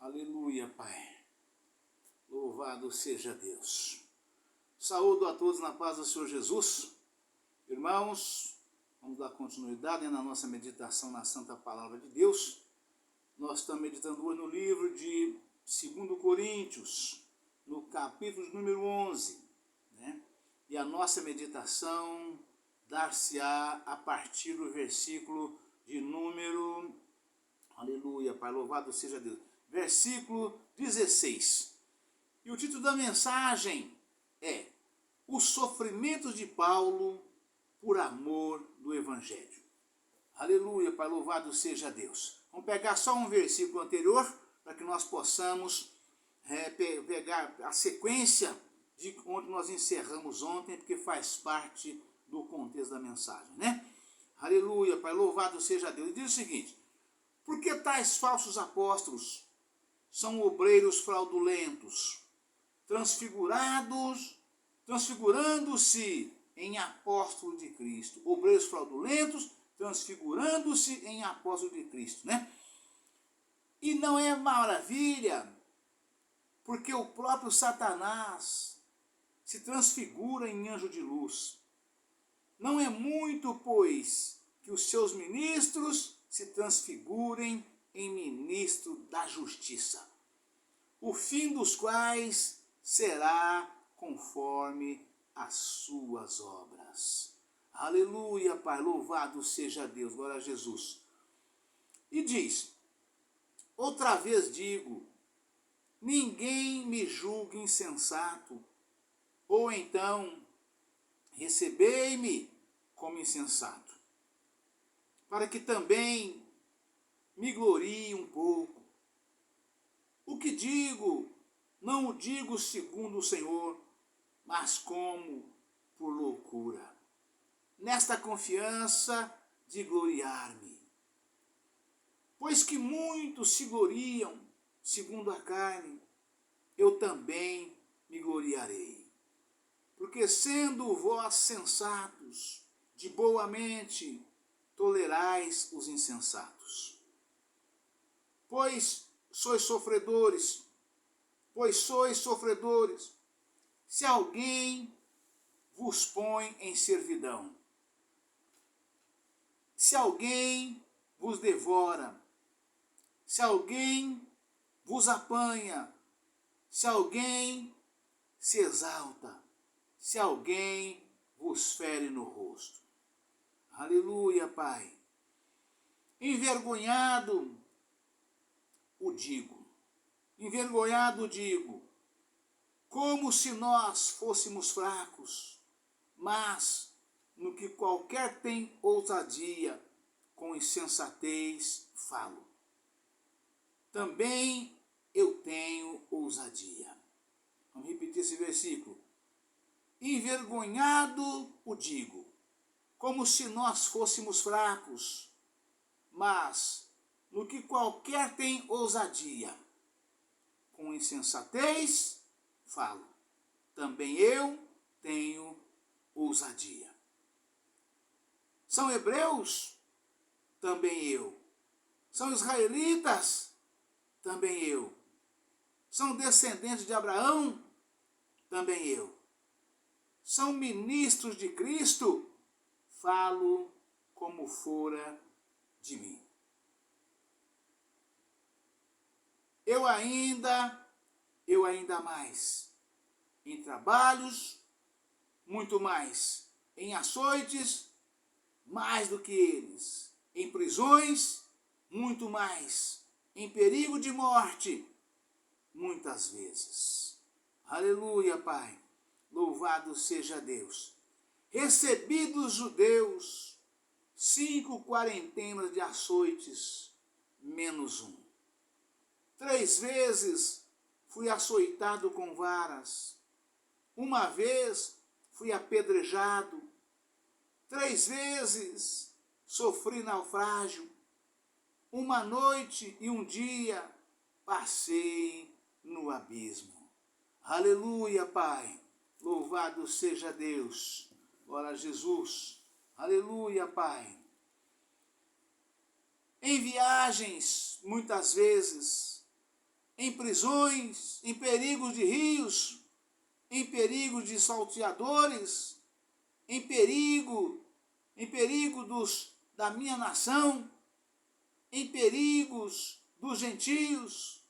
Aleluia, Pai. Louvado seja Deus. Saúdo a todos na paz do Senhor Jesus. Irmãos, vamos dar continuidade na nossa meditação na Santa Palavra de Deus. Nós estamos meditando hoje no livro de 2 Coríntios, no capítulo número 11. E a nossa meditação dar-se-á a partir do versículo de número... Aleluia, Pai, louvado seja Deus. Versículo 16. E o título da mensagem é Os sofrimentos de Paulo por amor do Evangelho. Aleluia, Pai, louvado seja Deus. Vamos pegar só um versículo anterior para que nós possamos pegar a sequência de onde nós encerramos ontem, porque faz parte do contexto da mensagem, né? Aleluia, Pai, louvado seja Deus. E diz o seguinte: porque tais falsos apóstolos são obreiros fraudulentos, transfigurando-se em apóstolos de Cristo. Obreiros fraudulentos, transfigurando-se em apóstolos de Cristo, né? E não é maravilha, porque o próprio Satanás se transfigura em anjo de luz. Não é muito, pois, que os seus ministros se transfigurem em ministro da justiça, o fim dos quais será conforme as suas obras. Aleluia, Pai, louvado seja Deus, glória a Jesus. E diz, outra vez digo, ninguém me julgue insensato, ou então recebei-me como insensato, para que também me glorie um pouco. O que digo, não o digo segundo o Senhor, mas como por loucura, nesta confiança de gloriar-me. Pois que muitos se gloriam segundo a carne, eu também me gloriarei. Porque sendo vós sensatos, de boa mente, tolerais os insensatos. Pois sois sofredores, se alguém vos põe em servidão, se alguém vos devora, se alguém vos apanha, se alguém se exalta, se alguém vos fere no rosto. Aleluia, Pai. Envergonhado digo, como se nós fôssemos fracos, mas no que qualquer tem ousadia, com insensatez falo. Também eu tenho ousadia. Vamos repetir esse versículo. Envergonhado o digo, como se nós fôssemos fracos, mas no que qualquer tem ousadia, com insensatez falo. Também eu tenho ousadia. São hebreus? Também eu. São israelitas? Também eu. São descendentes de Abraão? Também eu. São ministros de Cristo? Falo como fora de mim. Eu ainda mais, em trabalhos, muito mais, em açoites, mais do que eles, em prisões, muito mais, em perigo de morte, muitas vezes. Aleluia, Pai, louvado seja Deus. Recebi dos judeus 5 quarentenas de açoites, menos um. 3 vezes fui açoitado com varas. 1 vez fui apedrejado. 3 vezes sofri naufrágio. 1 noite e 1 dia passei no abismo. Aleluia, Pai. Louvado seja Deus. Glória a Jesus. Aleluia, Pai. Em viagens, muitas vezes, em prisões, em perigos de rios, em perigos de salteadores, em perigo da minha nação, em perigos dos gentios,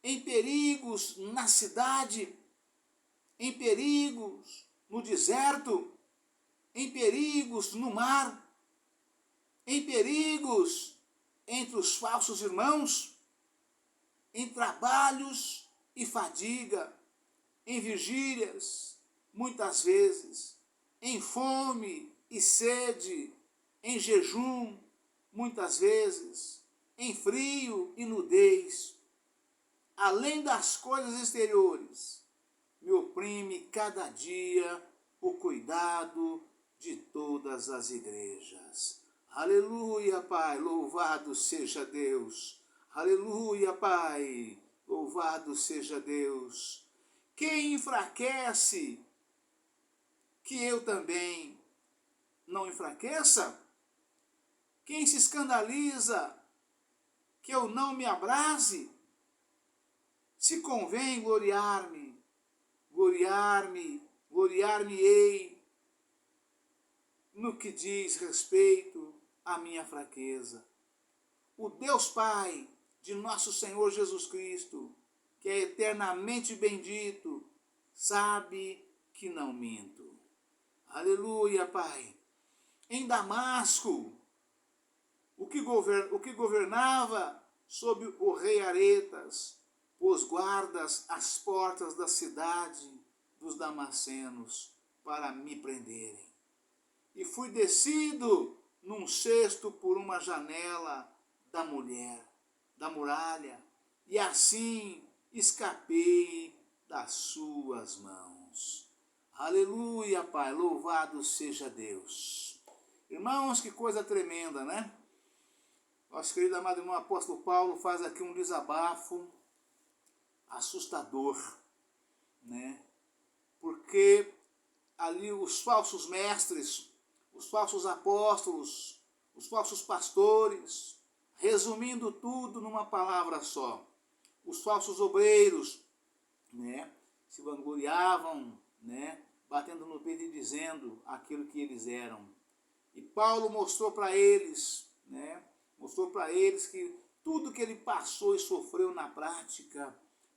em perigos na cidade, em perigos no deserto, em perigos no mar, em perigos entre os falsos irmãos, em trabalhos e fadiga, em vigílias, muitas vezes, em fome e sede, em jejum, muitas vezes, em frio e nudez. Além das coisas exteriores, me oprime cada dia o cuidado de todas as igrejas. Aleluia, Pai, louvado seja Deus. Aleluia, Pai, louvado seja Deus. Quem enfraquece, que eu também não enfraqueça? Quem se escandaliza, que eu não me abrase? Se convém gloriar-me, gloriar-me-ei no que diz respeito à minha fraqueza. O Deus Pai de nosso Senhor Jesus Cristo, que é eternamente bendito, sabe que não minto. Aleluia, Pai. Em Damasco, o que governava sobre o rei Aretas, pôs guardas às portas da cidade dos damascenos para me prenderem. E fui descido num cesto por uma janela da muralha, e assim escapei das suas mãos. Aleluia, Pai, louvado seja Deus. Irmãos, que coisa tremenda, né? Nosso querido amado irmão apóstolo Paulo faz aqui um desabafo assustador, né? Porque ali os falsos mestres, os falsos apóstolos, os falsos pastores, resumindo tudo numa palavra só, os falsos obreiros, né, se vangloriavam, né, batendo no peito e dizendo aquilo que eles eram. E Paulo mostrou para eles, né, que tudo que ele passou e sofreu na prática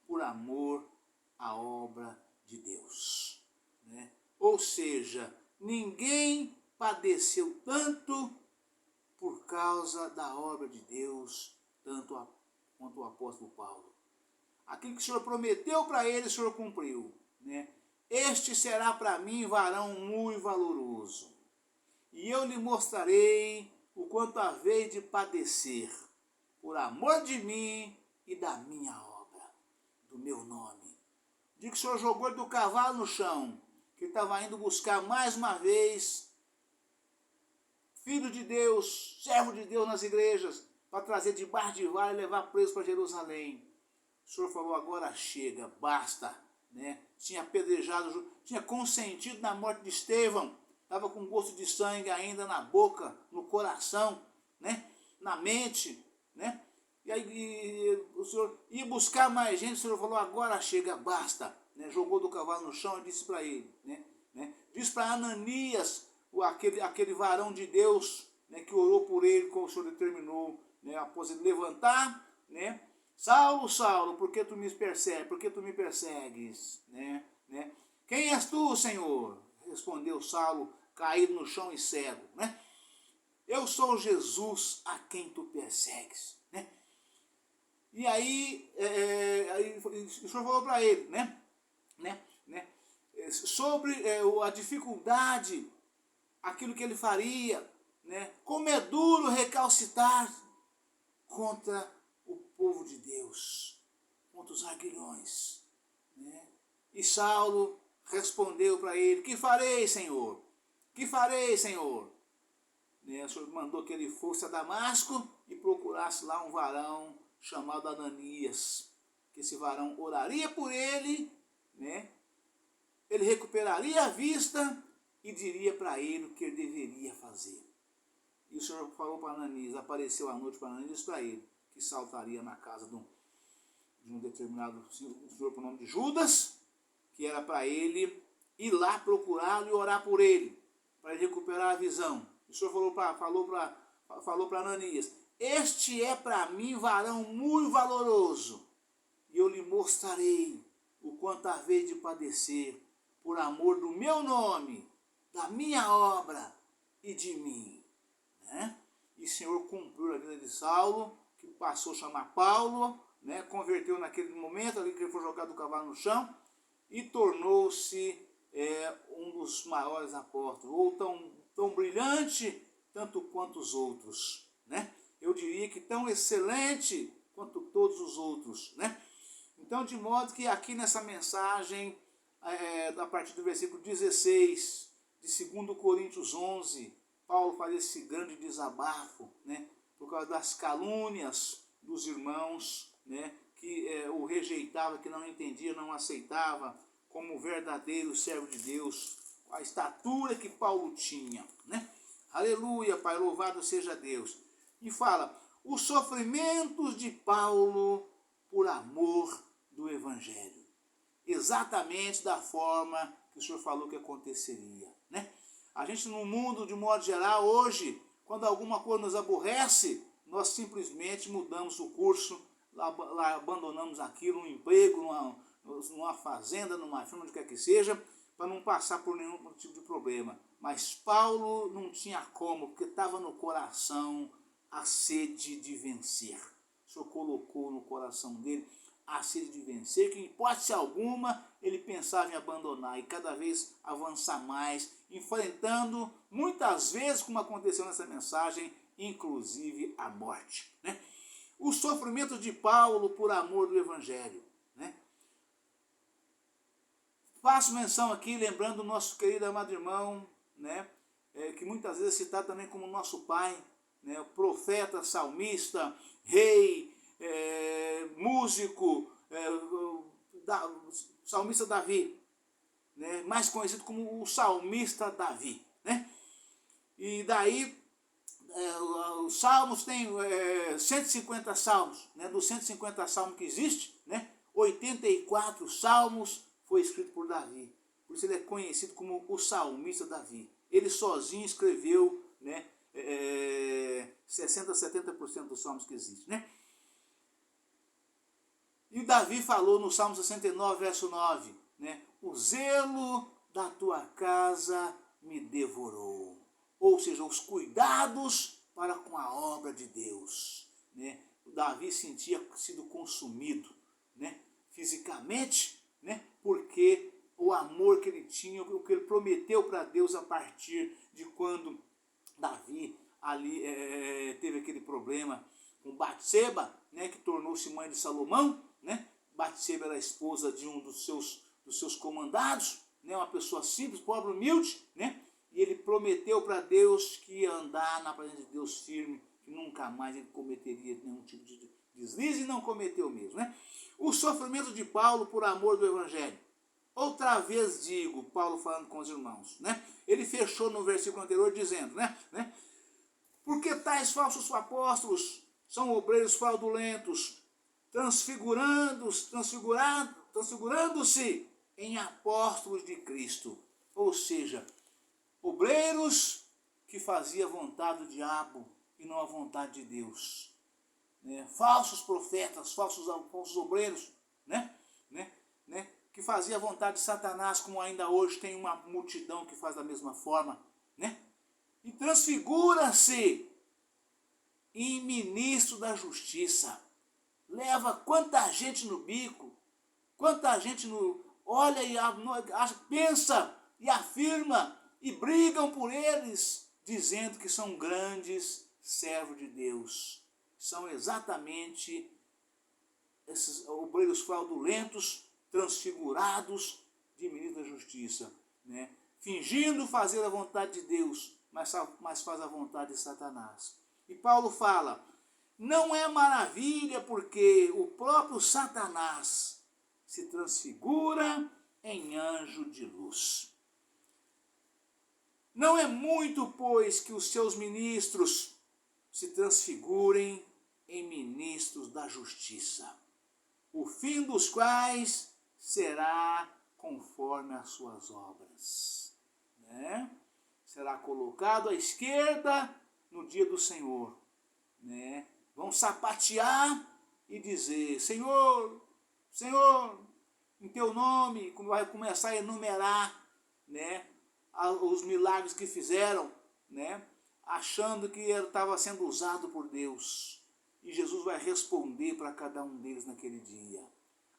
por amor à obra de Deus, né? Ou seja, ninguém padeceu tanto por causa da obra de Deus, tanto quanto o apóstolo Paulo. Aquilo que o Senhor prometeu para ele, o Senhor cumpriu, né? Este será para mim varão muito valoroso, e eu lhe mostrarei o quanto havei de padecer, por amor de mim e da minha obra, do meu nome. Diz que o Senhor jogou ele do cavalo no chão, que ele estava indo buscar mais uma vez filho de Deus, servo de Deus nas igrejas, para trazer debaixo de vara e levar preso para Jerusalém. O Senhor falou, agora chega, basta, né? Tinha apedrejado, tinha consentido na morte de Estevão, estava com gosto de sangue ainda na boca, no coração, né? Na mente, né? E aí o Senhor ia buscar mais gente, o Senhor falou, agora chega, basta, né? Jogou do cavalo no chão e disse para ele, né? Disse para Ananias, aquele varão de Deus, né, que orou por ele, como o Senhor determinou, né, após ele levantar, né? Saulo, Saulo, por que tu me persegues? Por que tu me persegues? Né? Quem és tu, Senhor? Respondeu Saulo, caído no chão e cego. Né? Eu sou Jesus a quem tu persegues. Né? E aí o Senhor falou para ele, sobre a dificuldade, aquilo que ele faria, né? Como é duro recalcitar contra o povo de Deus, contra os aguilhões, né? E Saulo respondeu para ele, que farei, Senhor? Que farei, Senhor? Né? O Senhor mandou que ele fosse a Damasco e procurasse lá um varão chamado Ananias, que esse varão oraria por ele, né? Ele recuperaria a vista e diria para ele o que ele deveria fazer. E o Senhor falou para Ananias, apareceu à noite para Ananias para ele, que saltaria na casa de um determinado senhor por nome de Judas, que era para ele ir lá procurá-lo e orar por ele, para ele recuperar a visão. O Senhor falou para Ananias: este é para mim varão muito valoroso, e eu lhe mostrarei o quanto haver de padecer por amor do meu nome, da minha obra e de mim. Né? E o Senhor cumpriu a vida de Saulo, que passou a chamar Paulo, né? Converteu naquele momento ali que ele foi jogado do cavalo no chão, e tornou-se um dos maiores apóstolos, ou tão brilhante tanto quanto os outros, né? Eu diria que tão excelente quanto todos os outros, né? Então, de modo que aqui nessa mensagem, a partir do versículo 16 de 2 Coríntios 11, Paulo faz esse grande desabafo, né? Por causa das calúnias dos irmãos, né? Que o rejeitava, que não entendia, não aceitava como verdadeiro servo de Deus, a estatura que Paulo tinha, né? Aleluia, Pai, louvado seja Deus. E fala, os sofrimentos de Paulo por amor do Evangelho. Exatamente da forma que o Senhor falou que aconteceria, né? A gente no mundo, de modo geral, hoje, quando alguma coisa nos aborrece, nós simplesmente mudamos o curso, lá abandonamos aquilo, um emprego, numa fazenda, numa firma, onde quer que seja, para não passar por nenhum tipo de problema. Mas Paulo não tinha como, porque estava no coração a sede de vencer. O Senhor colocou no coração dele a sede de vencer, que em hipótese alguma ele pensava em abandonar e cada vez avançar mais, enfrentando muitas vezes, como aconteceu nessa mensagem, inclusive a morte, né? O sofrimento de Paulo por amor do Evangelho, né? Faço menção aqui, lembrando o nosso querido amado irmão, né? Que muitas vezes é citado também como nosso pai, né? O profeta, salmista, rei, músico, salmista Davi, né? Mais conhecido como o salmista Davi, né? E daí os salmos tem 150 salmos, né? Dos 150 salmos que existe, né? 84 salmos foi escrito por Davi. Por isso ele é conhecido como o salmista Davi. Ele sozinho escreveu, né, 60% a 70% dos salmos que existem, né? E Davi falou no Salmo 69, verso 9, né? O zelo da tua casa me devorou. Ou seja, os cuidados para com a obra de Deus, né? O Davi sentia sido consumido, né? Fisicamente, né? Porque o amor que ele tinha, o que ele prometeu para Deus a partir de quando Davi ali teve aquele problema com Batseba, né? Que tornou-se mãe de Salomão, né? Batseba era a esposa de um dos seus comandados, né? Uma pessoa simples, pobre, humilde, né? E ele prometeu para Deus que ia andar na presença de Deus firme, que nunca mais ele cometeria nenhum tipo de deslize, e não cometeu mesmo, né? O sofrimento de Paulo por amor do Evangelho. Outra vez digo, Paulo falando com os irmãos, né? Ele fechou no versículo anterior dizendo, né? Porque tais falsos apóstolos são obreiros fraudulentos, transfigurando-se em apóstolos de Cristo. Ou seja, obreiros que faziam a vontade do diabo e não a vontade de Deus. Né? Falsos profetas, falsos obreiros, né? Que faziam a vontade de Satanás, como ainda hoje tem uma multidão que faz da mesma forma. Né? E transfigura-se em ministro da justiça. Leva quanta gente no bico, quanta gente olha e pensa e afirma e brigam por eles, dizendo que são grandes servos de Deus. São exatamente esses obreiros fraudulentos, transfigurados de ministro da justiça, né? Fingindo fazer a vontade de Deus, mas faz a vontade de Satanás. E Paulo fala, não é maravilha porque o próprio Satanás se transfigura em anjo de luz. Não é muito, pois, que os seus ministros se transfigurem em ministros da justiça. o fim dos quais será conforme as suas obras. Né? Será colocado à esquerda no dia do Senhor. Né? Vão sapatear e dizer, Senhor, Senhor, em teu nome, vai começar a enumerar, né, os milagres que fizeram, né, achando que ele estava sendo usado por Deus. E Jesus vai responder para cada um deles naquele dia.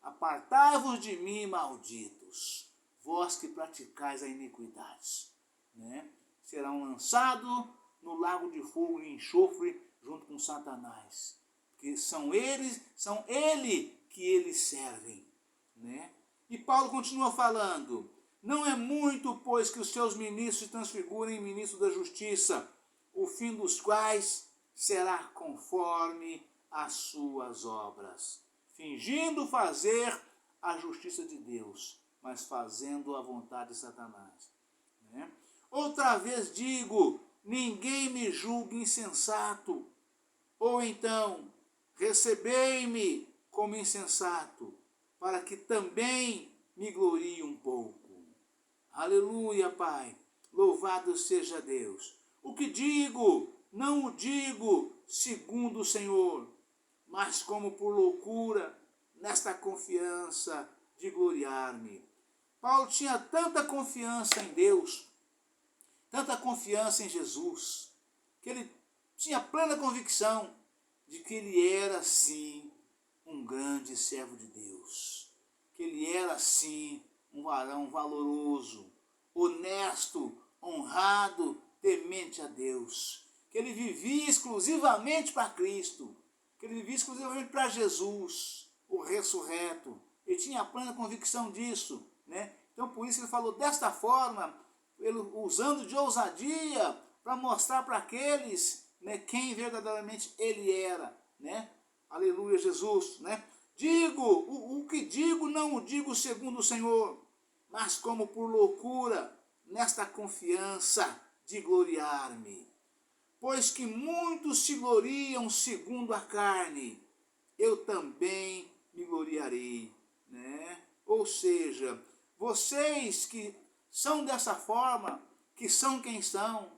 Apartai-vos de mim, malditos, vós que praticais a iniquidade. Né? Serão lançados no lago de fogo e enxofre junto com Satanás. Porque são ele que eles servem. Né? E Paulo continua falando, não é muito, pois, que os seus ministros se transfigurem em ministros da justiça, o fim dos quais será conforme as suas obras, fingindo fazer a justiça de Deus, mas fazendo a vontade de Satanás. Né? Outra vez digo, ninguém me julgue insensato, ou então, recebei-me como insensato, para que também me glorie um pouco. Aleluia, Pai. Louvado seja Deus. O que digo, não o digo segundo o Senhor, mas como por loucura, nesta confiança de gloriar-me. Paulo tinha tanta confiança em Deus, tanta confiança em Jesus, que ele tinha plena convicção de que ele era, sim, um grande servo de Deus. Que ele era, sim, um varão valoroso, honesto, honrado, temente a Deus. Que ele vivia exclusivamente para Cristo. Que ele vivia exclusivamente para Jesus, o ressurreto. Ele tinha a plena convicção disso. Né? Então, por isso ele falou desta forma, ele, usando de ousadia para mostrar para aqueles, né, quem verdadeiramente ele era. Né? Aleluia, Jesus. Né? Digo, o que digo não o digo segundo o Senhor, mas como por loucura, nesta confiança de gloriar-me. Pois que muitos se gloriam segundo a carne, eu também me gloriarei. Né? Ou seja, vocês que são dessa forma, que são quem são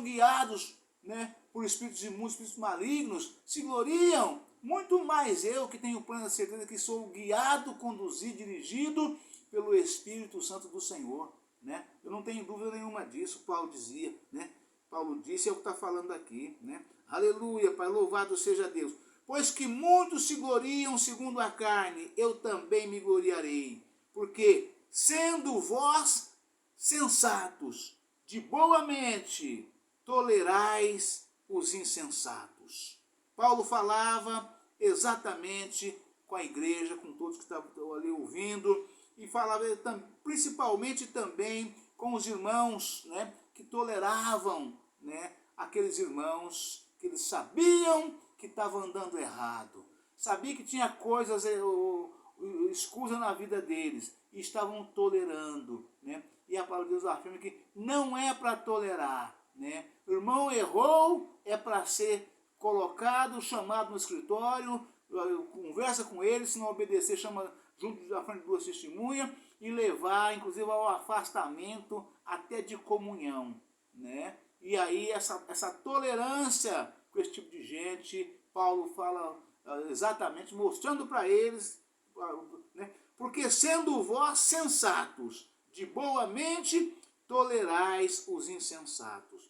guiados, né, por espíritos imundos, espíritos malignos, se gloriam, muito mais eu que tenho plena certeza que sou guiado, conduzido, dirigido pelo Espírito Santo do Senhor. Né? Eu não tenho dúvida nenhuma disso, Paulo dizia. Né? Paulo disse, é o que está falando aqui. Né? Aleluia, Pai, louvado seja Deus. Pois que muitos se gloriam segundo a carne, eu também me gloriarei. Porque, sendo vós sensatos, de boa mente, tolerais os insensatos. Paulo falava exatamente com a igreja, com todos que estavam ali ouvindo, e falava principalmente também com os irmãos, né, que toleravam, né, aqueles irmãos que eles sabiam que estavam andando errado, sabiam que tinha coisas escusas na vida deles, e estavam tolerando. Né? E a palavra de Deus afirma que não é para tolerar. Né? O irmão errou, é para ser colocado, chamado no escritório, conversa com ele, se não obedecer, chama junto da frente de duas testemunhas e levar, inclusive, ao afastamento até de comunhão. Né? E aí essa tolerância com esse tipo de gente, Paulo fala exatamente, mostrando para eles, né? Porque sendo vós sensatos, de boa mente, tolerais os insensatos.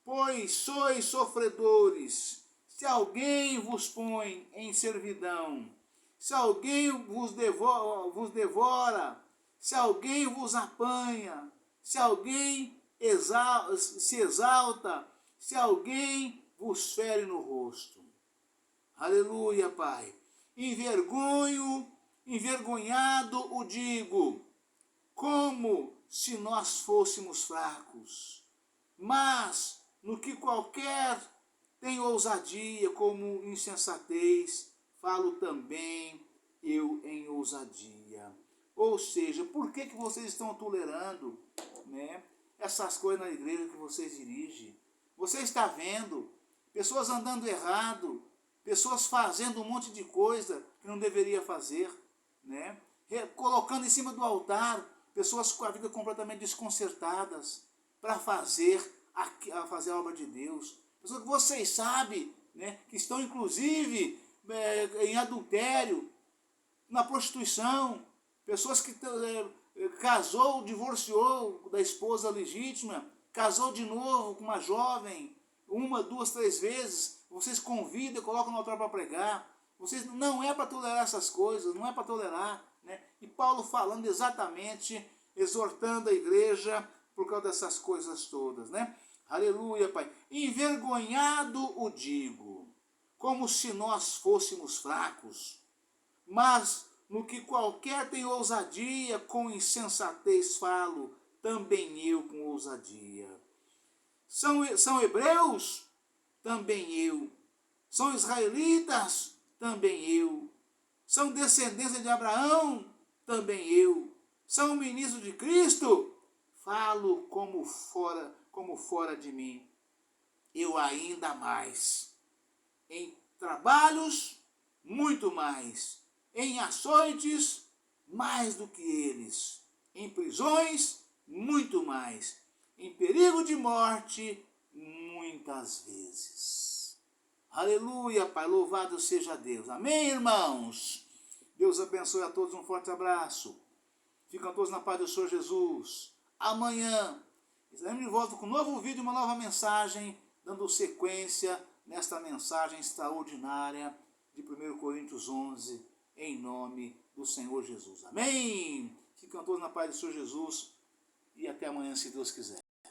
Pois sois sofredores, se alguém vos põe em servidão, se alguém vos devora, se alguém vos apanha, se alguém se exalta, se alguém vos fere no rosto. Aleluia, Pai. Envergonhado o digo, como se nós fôssemos fracos. Mas, no que qualquer tem ousadia, como insensatez, falo também eu em ousadia. Ou seja, por que vocês estão tolerando, né, essas coisas na igreja que vocês dirigem? Você está vendo pessoas andando errado, pessoas fazendo um monte de coisa que não deveria fazer, né? Colocando em cima do altar pessoas com a vida completamente desconcertadas para fazer a obra de Deus. Pessoas que vocês sabem, né, que estão inclusive em adultério, na prostituição, pessoas que casou, divorciou da esposa legítima, casou de novo com uma jovem, 1, 2, 3 vezes, vocês convidam, colocam no altar para pregar. Vocês não é para tolerar essas coisas, não é para tolerar, né? E Paulo falando exatamente, exortando a igreja por causa dessas coisas todas, né? Aleluia, Pai. Envergonhado o digo, como se nós fôssemos fracos, mas no que qualquer tem ousadia, com insensatez falo, também eu com ousadia. São hebreus? Também eu. São israelitas? Também eu. São descendência de Abraão? Também eu. São ministros de Cristo? Falo como fora de mim. Eu ainda mais. Em trabalhos, muito mais. Em açoites, mais do que eles. Em prisões, muito mais. Em perigo de morte, muitas vezes. Aleluia, Pai, louvado seja Deus. Amém, irmãos? Deus abençoe a todos, um forte abraço. Ficam todos na paz do Senhor Jesus. Amanhã estaremos de volta com um novo vídeo, uma nova mensagem, dando sequência nesta mensagem extraordinária de 1 Coríntios 11, em nome do Senhor Jesus. Amém? Ficam todos na paz do Senhor Jesus e até amanhã, se Deus quiser.